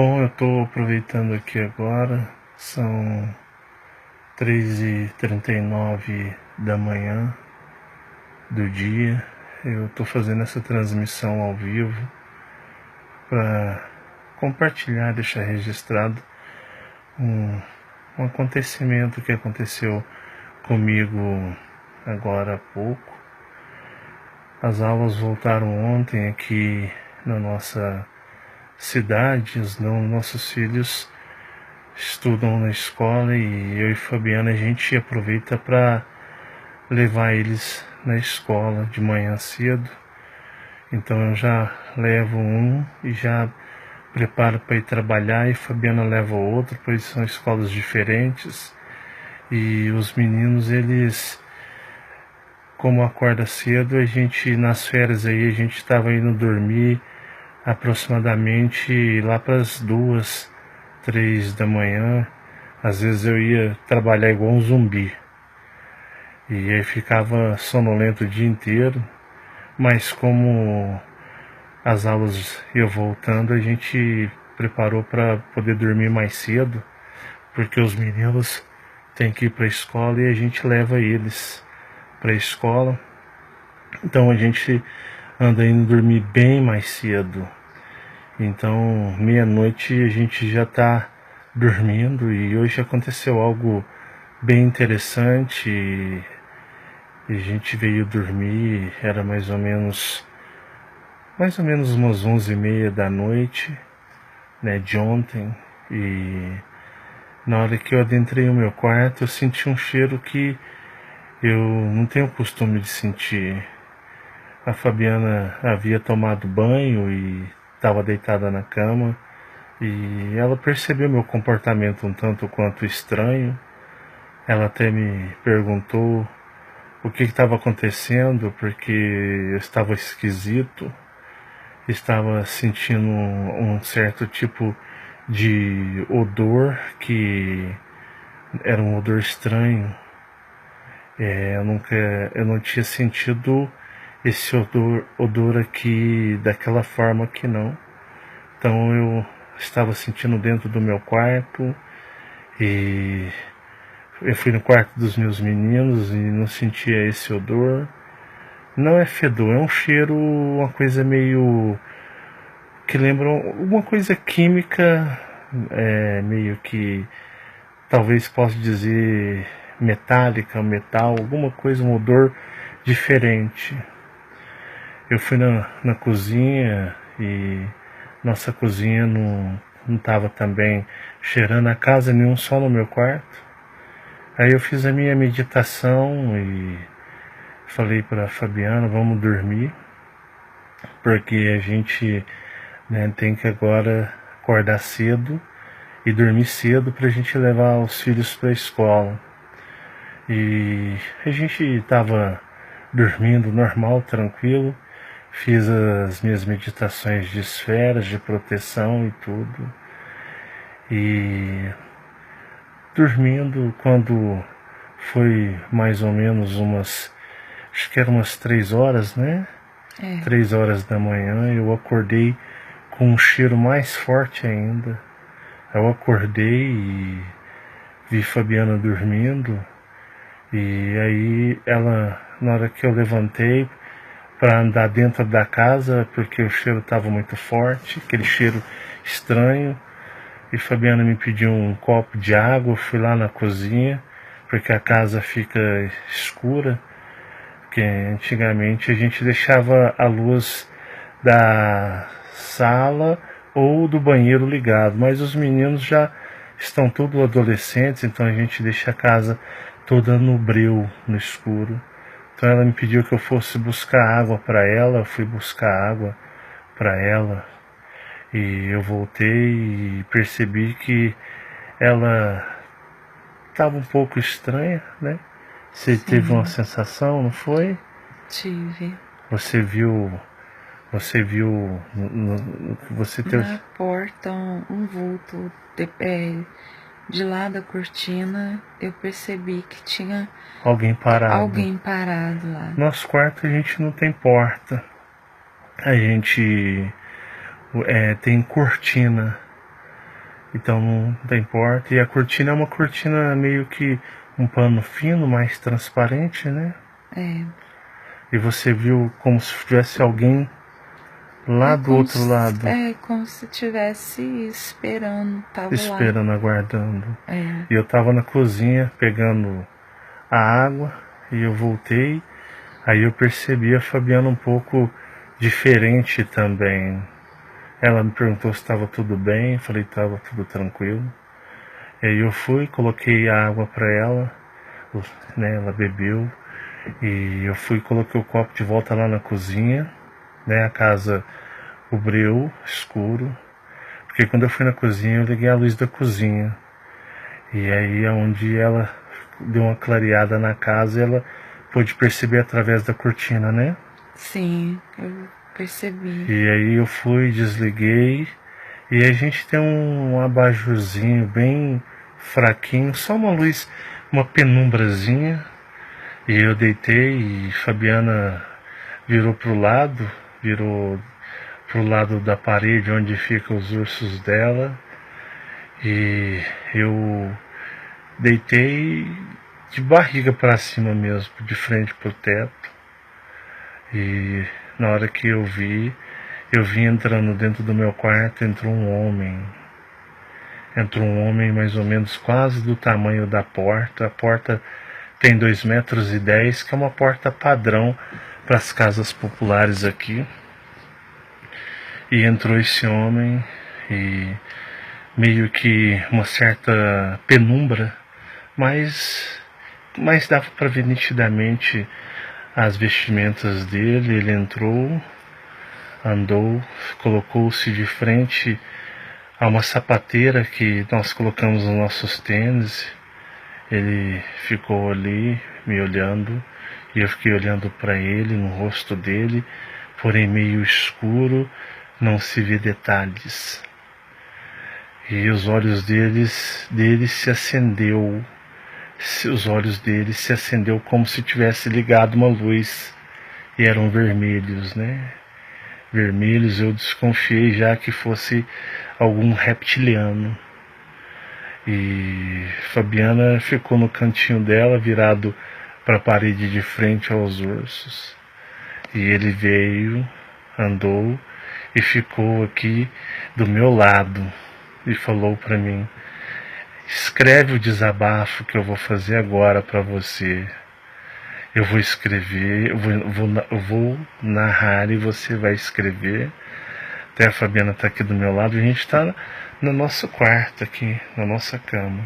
Bom, eu estou aproveitando aqui agora, são 3h39 da manhã do dia. Eu estou fazendo essa transmissão ao vivo para compartilhar, deixar registrado um acontecimento que aconteceu comigo agora há pouco. As aulas voltaram ontem aqui na nossa cidade, os nossos filhos estudam na escola e eu e Fabiana a gente aproveita para levar eles na escola de manhã cedo. Então eu já levo um e já preparo para ir trabalhar, e Fabiana leva o outro, pois são escolas diferentes. E os meninos, eles, como acorda cedo, a gente nas férias aí a gente estava indo dormir aproximadamente lá para as 2, 3 da manhã. Às vezes eu ia trabalhar igual um zumbi e aí ficava sonolento o dia inteiro, mas como as aulas iam voltando, a gente preparou para poder dormir mais cedo, porque os meninos têm que ir para a escola e a gente leva eles para a escola. Então a gente anda indo dormir bem mais cedo. Então, meia-noite a gente já está dormindo, e hoje aconteceu algo bem interessante. E a gente veio dormir, era mais ou menos umas 11h30 da noite, né, de ontem. E na hora que eu adentrei o meu quarto, eu senti um cheiro que eu não tenho o costume de sentir. A Fabiana havia tomado banho e estava deitada na cama, e ela percebeu meu comportamento um tanto quanto estranho. Ela até me perguntou o que estava acontecendo, porque eu estava esquisito, estava sentindo um certo tipo de odor que era um odor estranho. Eu não tinha sentido esse odor aqui daquela forma aqui não. Então eu estava sentindo dentro do meu quarto, e eu fui no quarto dos meus meninos e não sentia esse odor. Não é fedor, é um cheiro, uma coisa meio que lembra uma coisa química, meio que talvez possa dizer metálica, metal, alguma coisa, um odor diferente. Eu fui na cozinha e nossa cozinha não estava também cheirando a casa nenhum, só no meu quarto. Aí eu fiz a minha meditação e falei para a Fabiana, vamos dormir, porque a gente, né, tem que agora acordar cedo e dormir cedo para a gente levar os filhos para a escola. E a gente estava dormindo normal, tranquilo. Fiz as minhas meditações de esferas, de proteção e tudo. E dormindo, quando foi mais ou menos acho que eram umas 3 horas, né? 3 horas da manhã, eu acordei com um cheiro mais forte ainda. Eu acordei e vi Fabiana dormindo, e aí ela, na hora que eu levantei para andar dentro da casa, porque o cheiro estava muito forte, aquele cheiro estranho, e Fabiana me pediu um copo de água. Eu fui lá na cozinha, porque a casa fica escura, porque antigamente a gente deixava a luz da sala ou do banheiro ligado, mas os meninos já estão todos adolescentes, então a gente deixa a casa toda no breu, no escuro. Então ela me pediu que eu fosse buscar água para ela. Eu fui buscar água para ela e eu voltei e percebi que ela estava um pouco estranha, né? Você Sim. teve uma sensação, não foi? Tive. Você viu, você teve Na porta um vulto de lá da cortina. Eu percebi que tinha alguém parado. lá. Nosso quarto a gente não tem porta, a gente tem cortina, então não tem porta. E a cortina é uma cortina meio que um pano fino, mais transparente, né? É. E você viu como se tivesse alguém lá do outro lado, como se estivesse esperando, tava lá. esperando, aguardando. É. E eu tava na cozinha pegando a água e eu voltei. Aí eu percebi a Fabiana um pouco diferente também. Ela me perguntou se estava tudo bem, eu falei que estava tudo tranquilo. E aí eu fui, coloquei a água para ela, né, ela bebeu. E eu fui, coloquei o copo de volta lá na cozinha, né, a casa, o breu escuro. Porque quando eu fui na cozinha, eu liguei a luz da cozinha. E aí é onde ela deu uma clareada na casa, ela pôde perceber através da cortina, né? Sim, eu percebi. E aí eu fui, desliguei, e a gente tem um abajurzinho bem fraquinho, só uma luz, uma penumbrazinha. E eu deitei e Fabiana virou pro lado da parede onde ficam os ursos dela. E eu deitei de barriga para cima mesmo, de frente pro teto. E na hora que eu vi entrando dentro do meu quarto, entrou um homem. Entrou um homem mais ou menos quase do tamanho da porta. A porta tem 2,10 metros, que é uma porta padrão para as casas populares aqui. E entrou esse homem e meio que uma certa penumbra, mas dava para ver nitidamente as vestimentas dele. Ele entrou, andou, colocou-se de frente a uma sapateira que nós colocamos nos nossos tênis. Ele ficou ali me olhando e eu fiquei olhando para ele, no rosto dele, porém meio escuro, não se vê detalhes. E os olhos dele se acendeu, os olhos dele se acendeu como se tivesse ligado uma luz, e eram vermelhos, né? Vermelhos. Eu desconfiei já que fosse algum reptiliano. E Fabiana ficou no cantinho dela, virado para a parede de frente aos ursos. E ele veio, andou e ficou aqui do meu lado e falou para mim: escreve o desabafo que eu vou fazer agora para você. Eu vou escrever, eu vou narrar e você vai escrever. Até a Fabiana está aqui do meu lado e a gente está no nosso quarto aqui, na nossa cama.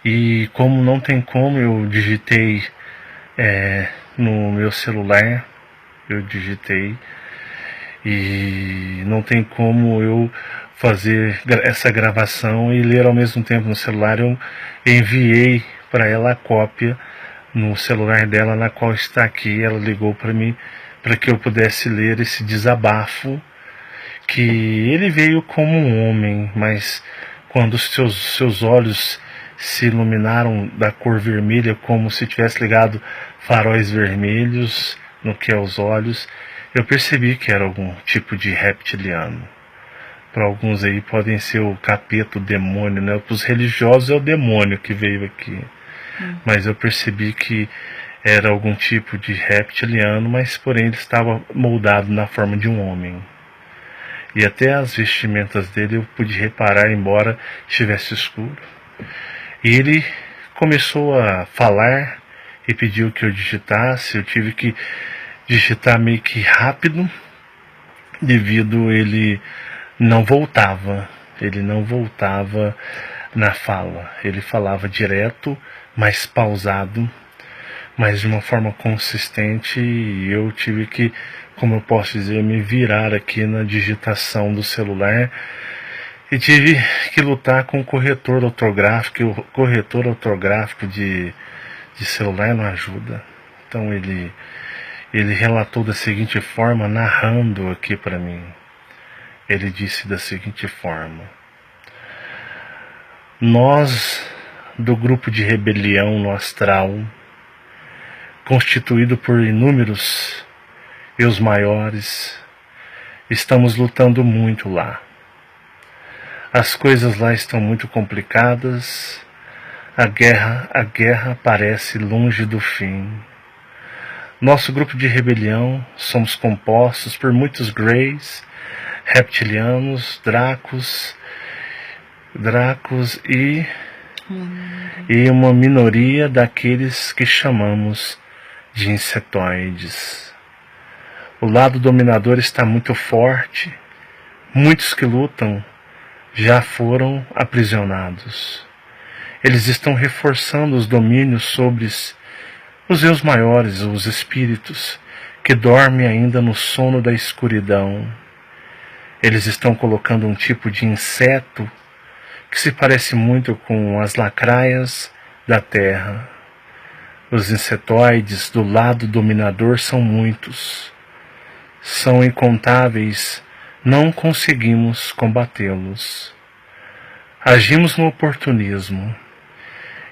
E como não tem como, eu digitei no meu celular, eu digitei, e não tem como eu fazer essa gravação e ler ao mesmo tempo no celular. Eu enviei para ela a cópia no celular dela, na qual está aqui. Ela ligou para mim para que eu pudesse ler esse desabafo, que ele veio como um homem, mas quando os seus olhos se iluminaram da cor vermelha, como se tivesse ligado faróis vermelhos no que é os olhos, eu percebi que era algum tipo de reptiliano. Para alguns aí podem ser o capeta, o demônio, né? Para os religiosos é o demônio que veio aqui. Mas eu percebi que era algum tipo de reptiliano, mas porém ele estava moldado na forma de um homem. E até as vestimentas dele eu pude reparar, embora estivesse escuro. E ele começou a falar e pediu que eu digitasse. Eu tive que digitar meio que rápido, devido ele não voltava na fala. Ele falava direto, mas pausado, mas de uma forma consistente, e eu tive que, como eu posso dizer, me virar aqui na digitação do celular, e tive que lutar com o corretor ortográfico, e o corretor ortográfico de celular não ajuda. Então ele relatou da seguinte forma, narrando aqui para mim. Ele disse da seguinte forma: nós, do grupo de rebelião no astral, constituído por inúmeros e os maiores, estamos lutando muito lá. As coisas lá estão muito complicadas. A guerra parece longe do fim. Nosso grupo de rebelião somos compostos por muitos Greys, reptilianos, Dracos e uma minoria daqueles que chamamos de insetoides. O lado dominador está muito forte. Muitos que lutam já foram aprisionados. Eles estão reforçando os domínios sobre os eus maiores, os espíritos, que dormem ainda no sono da escuridão. Eles estão colocando um tipo de inseto que se parece muito com as lacraias da terra. Os insetoides do lado dominador são muitos. São incontáveis, não conseguimos combatê-los. Agimos no oportunismo.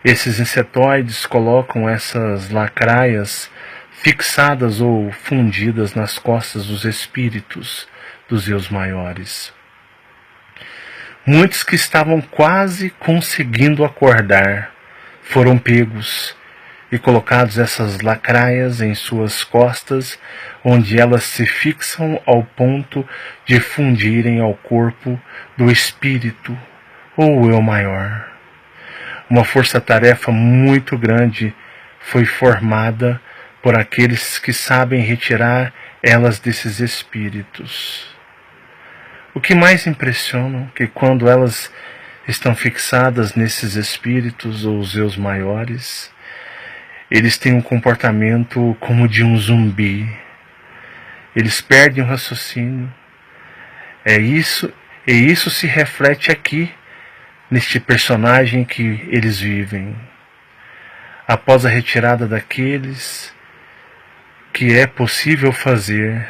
Esses insetoides colocam essas lacraias fixadas ou fundidas nas costas dos espíritos dos eus maiores. Muitos que estavam quase conseguindo acordar foram pegos e colocados essas lacraias em suas costas, onde elas se fixam ao ponto de fundirem ao corpo do espírito ou eu maior. Uma força-tarefa muito grande foi formada por aqueles que sabem retirar elas desses espíritos. O que mais impressiona é que quando elas estão fixadas nesses espíritos ou os eus maiores, eles têm um comportamento como de um zumbi. Eles perdem o raciocínio. E isso se reflete aqui, neste personagem que eles vivem. Após a retirada daqueles que é possível fazer,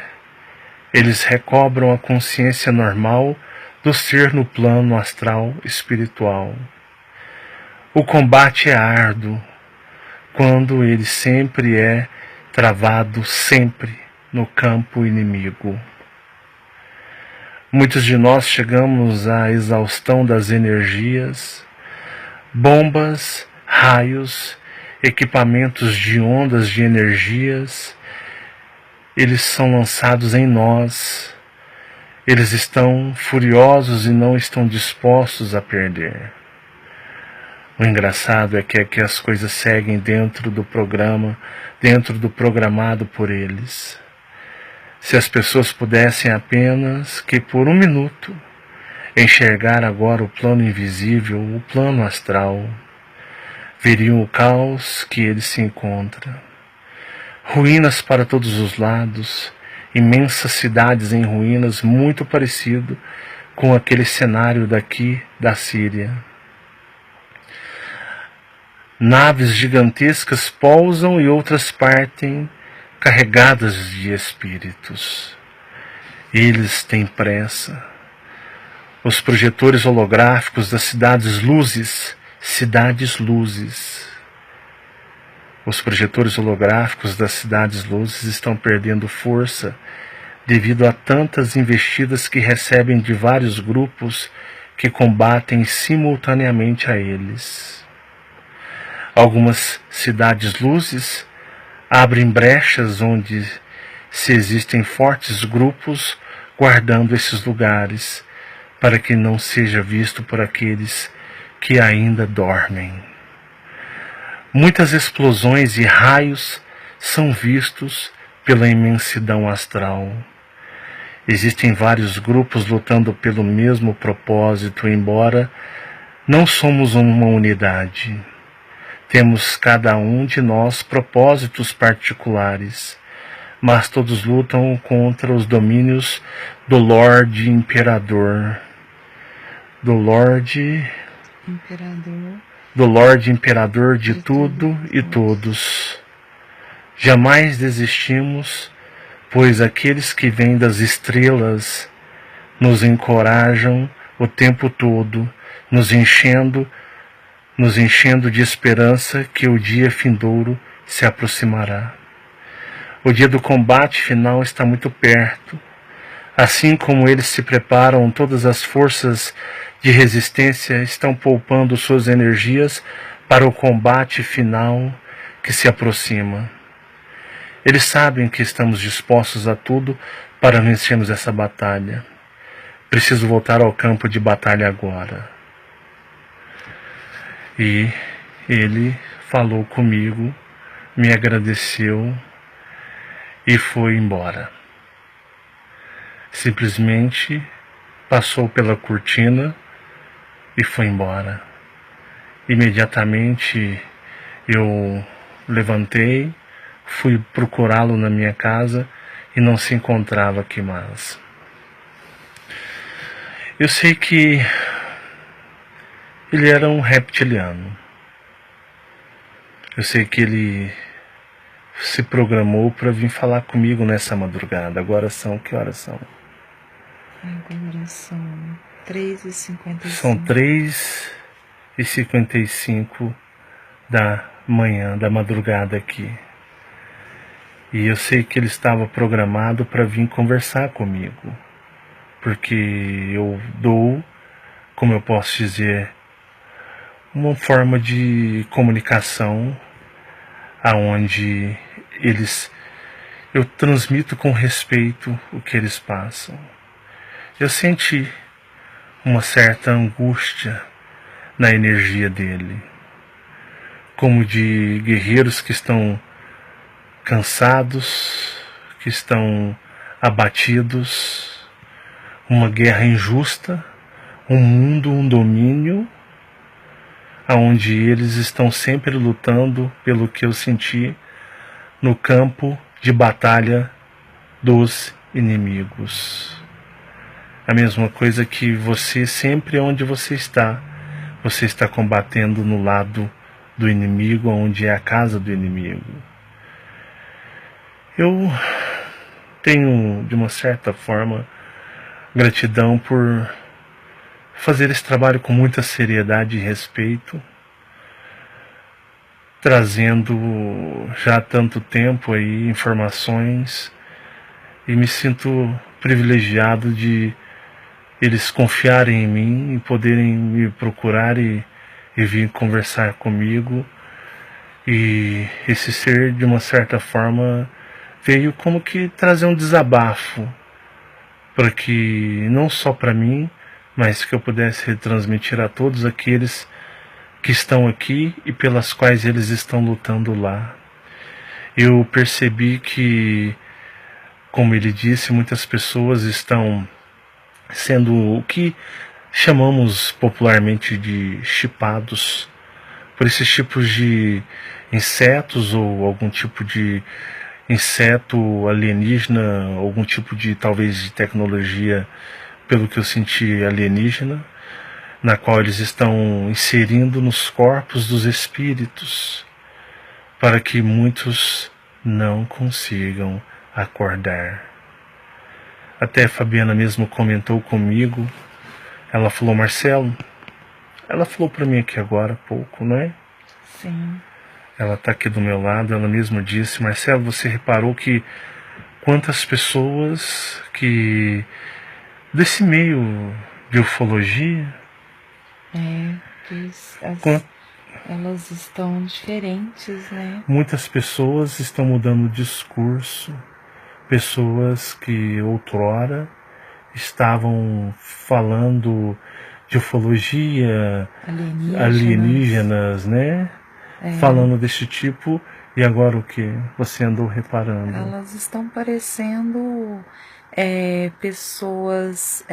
eles recobram a consciência normal do ser no plano astral espiritual. O combate é árduo, quando ele sempre é travado sempre no campo inimigo. Muitos de nós chegamos à exaustão das energias, bombas, raios, equipamentos de ondas de energias, eles são lançados em nós. Eles estão furiosos e não estão dispostos a perder. O engraçado é que as coisas seguem dentro do programa, dentro do programado por eles. Se as pessoas pudessem apenas que por um minuto enxergar agora o plano invisível, o plano astral, veriam o caos que ele se encontra. Ruínas para todos os lados, imensas cidades em ruínas, muito parecido com aquele cenário daqui da Síria. Naves gigantescas pousam e outras partem carregadas de espíritos. Eles têm pressa. Os projetores holográficos das cidades luzes. Os projetores holográficos das cidades luzes estão perdendo força devido a tantas investidas que recebem de vários grupos que combatem simultaneamente a eles. Algumas cidades luzes abrem brechas onde se existem fortes grupos guardando esses lugares para que não seja visto por aqueles que ainda dormem. Muitas explosões e raios são vistos pela imensidão astral. Existem vários grupos lutando pelo mesmo propósito, embora não somos uma unidade. Temos cada um de nós propósitos particulares, mas todos lutam contra os domínios do Lorde Imperador. Do Lorde Imperador de tudo e todos. Jamais desistimos, pois aqueles que vêm das estrelas nos encorajam o tempo todo, nos enchendo de esperança que o dia findouro se aproximará. O dia do combate final está muito perto. Assim como eles se preparam, todas as forças de resistência estão poupando suas energias para o combate final que se aproxima. Eles sabem que estamos dispostos a tudo para vencermos essa batalha. Preciso voltar ao campo de batalha agora. E ele falou comigo, me agradeceu e foi embora. Simplesmente passou pela cortina e foi embora. Imediatamente eu levantei, fui procurá-lo na minha casa e não se encontrava aqui mais. Eu sei que ele era um reptiliano. Eu sei que ele se programou para vir falar comigo nessa madrugada. Agora são, que horas são? Agora são 3h55. São 3h55 da manhã, da madrugada aqui. E eu sei que ele estava programado para vir conversar comigo. Porque eu dou, como eu posso dizer, uma forma de comunicação aonde eu transmito com respeito o que eles passam. Eu senti uma certa angústia na energia dele, como de guerreiros que estão cansados, que estão abatidos, uma guerra injusta, um mundo, um domínio, onde eles estão sempre lutando pelo que eu senti no campo de batalha dos inimigos. A mesma coisa que você, sempre onde você está combatendo no lado do inimigo, onde é a casa do inimigo. Eu tenho, de uma certa forma, gratidão por fazer esse trabalho com muita seriedade e respeito, trazendo já há tanto tempo aí informações, e me sinto privilegiado de eles confiarem em mim e poderem me procurar e vir conversar comigo. E esse ser, de uma certa forma, veio como que trazer um desabafo, para que não só para mim, mas que eu pudesse retransmitir a todos aqueles que estão aqui e pelas quais eles estão lutando lá. Eu percebi que, como ele disse, muitas pessoas estão sendo o que chamamos popularmente de chipados por esses tipos de insetos ou algum tipo de inseto alienígena, algum tipo de, talvez, de tecnologia, pelo que eu senti, alienígena, na qual eles estão inserindo nos corpos dos espíritos, para que muitos não consigam acordar. Até a Fabiana mesmo comentou comigo, ela falou, Marcelo, ela falou para mim aqui agora há pouco, não é? Sim. Ela está aqui do meu lado, ela mesma disse, Marcelo, você reparou que quantas pessoas que desse meio de ufologia, elas estão diferentes, né? Muitas pessoas estão mudando o discurso, pessoas que outrora estavam falando de ufologia, alienígenas, né? Falando desse tipo, e agora o que você andou reparando? Elas estão parecendo pessoas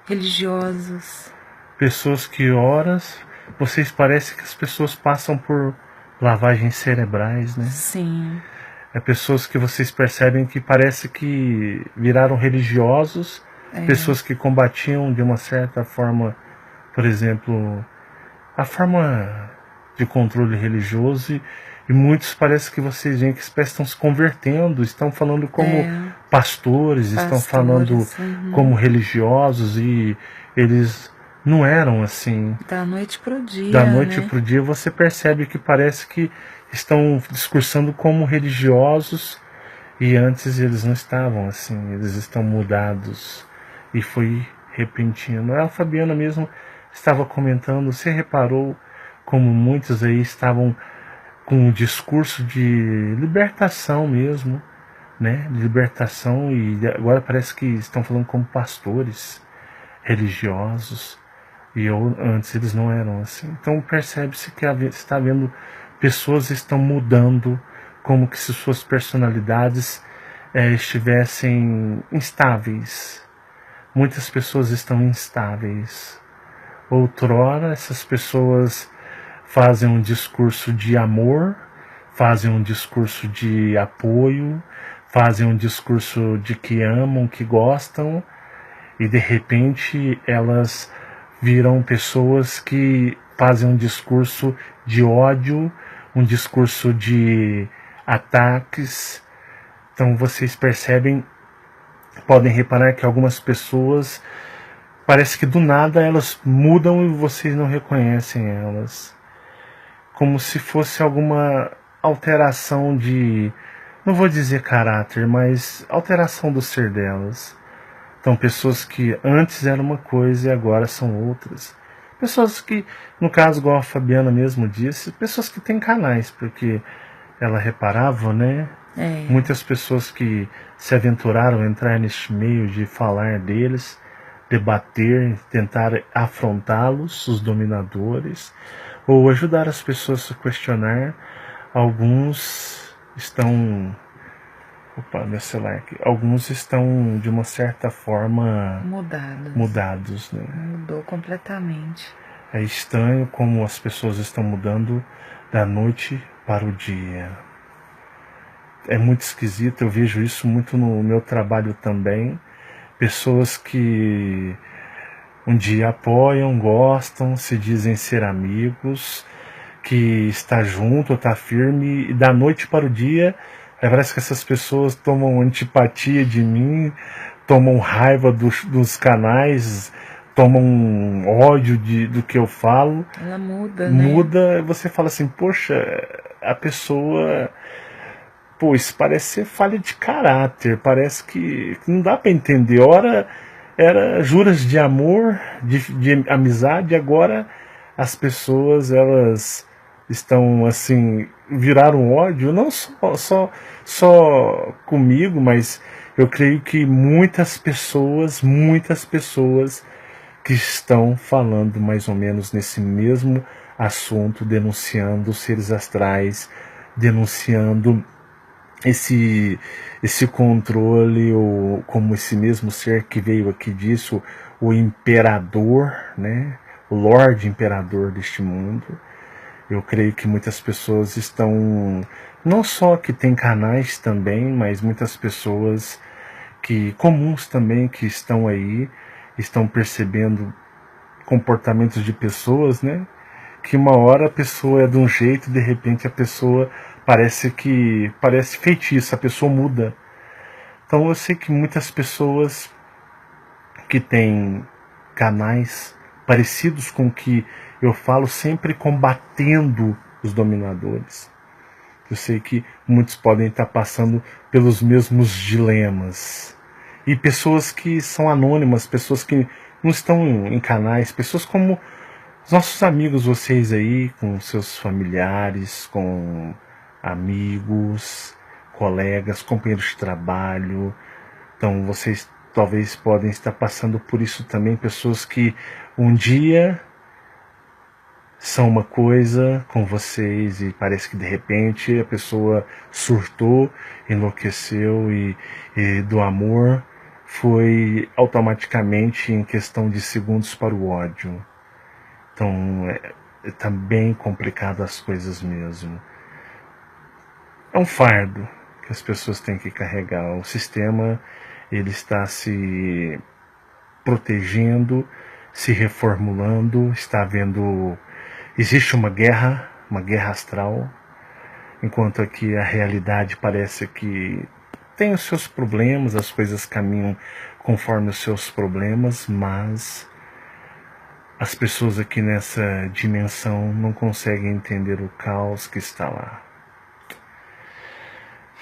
religiosas. Pessoas que horas, vocês parecem que as pessoas passam por lavagens cerebrais, né? Sim. É pessoas que vocês percebem que parece que viraram religiosos, pessoas que combatiam de uma certa forma, por exemplo, a forma de controle religioso, e muitos parece que vocês veem que estão se convertendo, estão falando como pastores, estão falando como religiosos, e eles não eram assim. Da noite pro dia. Da noite pro dia você percebe que parece que estão discursando como religiosos E antes eles não estavam assim, eles estão mudados. E foi repentino. A Fabiana mesmo estava comentando, você reparou como muitos aí estavam com um discurso de libertação mesmo, né? De libertação, e agora parece que estão falando como pastores religiosos. Antes eles não eram assim. Então percebe-se que está havendo pessoas que estão mudando, como que se suas personalidades estivessem instáveis. Muitas pessoas estão instáveis. Outrora essas pessoas fazem um discurso de amor, fazem um discurso de apoio, fazem um discurso de que amam, que gostam, e de repente elas viram pessoas que fazem um discurso de ódio, um discurso de ataques. Então vocês percebem, podem reparar que algumas pessoas parece que do nada elas mudam e vocês não reconhecem elas, como se fosse alguma alteração de, não vou dizer caráter, mas alteração do ser delas. Então, pessoas que antes eram uma coisa e agora são outras. Pessoas que, no caso, igual a Fabiana mesmo disse, pessoas que têm canais, porque ela reparava, né? Muitas pessoas que se aventuraram a entrar neste meio de falar deles, debater, tentar afrontá-los, os dominadores, ou ajudar as pessoas a questionar. Alguns estão... Opa, meu celular aqui. Alguns estão, de uma certa forma, mudados, né? Mudou completamente. É estranho como as pessoas estão mudando da noite para o dia. É muito esquisito, eu vejo isso muito no meu trabalho também. Pessoas que um dia apoiam, gostam, se dizem ser amigos, que está junto, está firme, e da noite para o dia, parece que essas pessoas tomam antipatia de mim, tomam raiva dos canais, tomam ódio do que eu falo. Ela muda, Muda, você fala assim, poxa, a pessoa... Pô, isso parece ser falha de caráter, parece que não dá para entender. Ora era juras de amor, de amizade, agora as pessoas elas estão assim, viraram ódio, não só comigo, mas eu creio que muitas pessoas que estão falando mais ou menos nesse mesmo assunto, denunciando seres astrais, denunciando esse controle, ou como esse mesmo ser que veio aqui disso, o imperador, né? O Lorde Imperador deste mundo. Eu creio que muitas pessoas estão, não só que tem canais também, mas muitas pessoas que comuns também que estão aí, estão percebendo comportamentos de pessoas, né? Que uma hora a pessoa é de um jeito, de repente a pessoa parece feitiço, a pessoa muda. Então eu sei que muitas pessoas que têm canais parecidos com o que eu falo, sempre combatendo os dominadores. Eu sei que muitos podem estar passando pelos mesmos dilemas. E pessoas que são anônimas, pessoas que não estão em canais, pessoas como os nossos amigos, vocês aí, com seus familiares, com amigos, colegas, companheiros de trabalho. Então vocês talvez podem estar passando por isso também, pessoas que um dia são uma coisa com vocês e parece que de repente a pessoa surtou, enlouqueceu e do amor foi automaticamente em questão de segundos para o ódio. Então tá bem complicado as coisas mesmo. É um fardo que as pessoas têm que carregar. O sistema ele está se protegendo, se reformulando, está havendo... Existe uma guerra astral, enquanto aqui a realidade parece que tem os seus problemas, as coisas caminham conforme os seus problemas, mas as pessoas aqui nessa dimensão não conseguem entender o caos que está lá.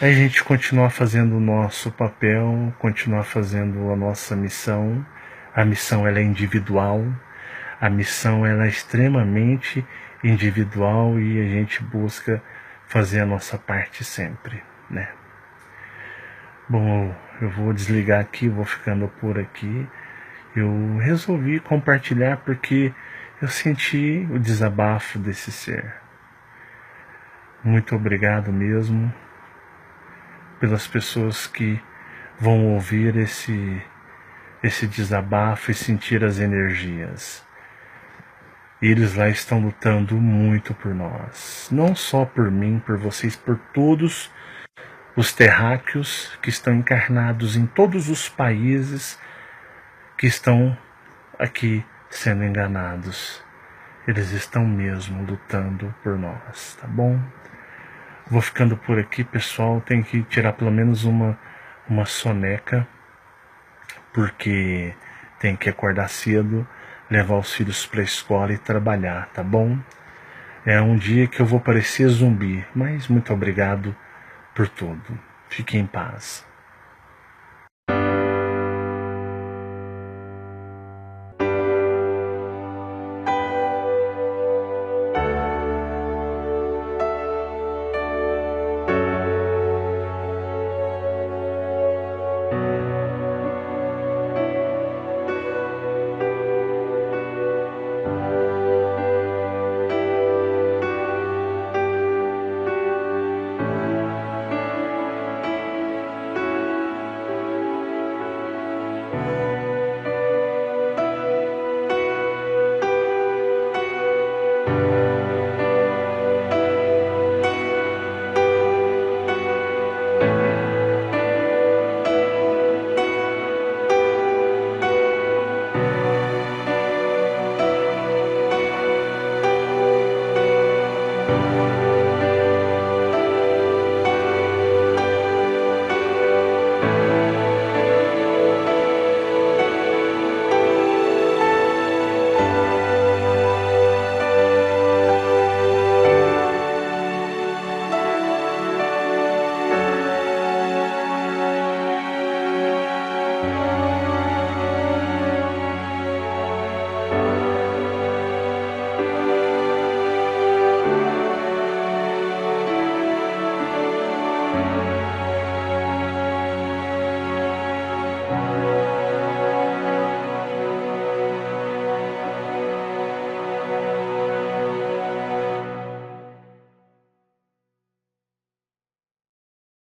é a gente continuar fazendo o nosso papel, continuar fazendo a nossa missão. A missão ela é individual, a missão ela é extremamente individual e a gente busca fazer a nossa parte sempre, né? Bom, eu vou desligar aqui, vou ficando por aqui. Eu resolvi compartilhar porque eu senti o desabafo desse ser. Muito obrigado mesmo pelas pessoas que vão ouvir esse desabafo e sentir as energias. Eles lá estão lutando muito por nós, não só por mim, por vocês, por todos os terráqueos que estão encarnados em todos os países que estão aqui sendo enganados. Eles estão mesmo lutando por nós, tá bom? Vou ficando por aqui, pessoal. Tenho que tirar pelo menos uma soneca, porque tenho que acordar cedo, levar os filhos para a escola e trabalhar, tá bom? É um dia que eu vou parecer zumbi, mas muito obrigado por tudo. Fique em paz.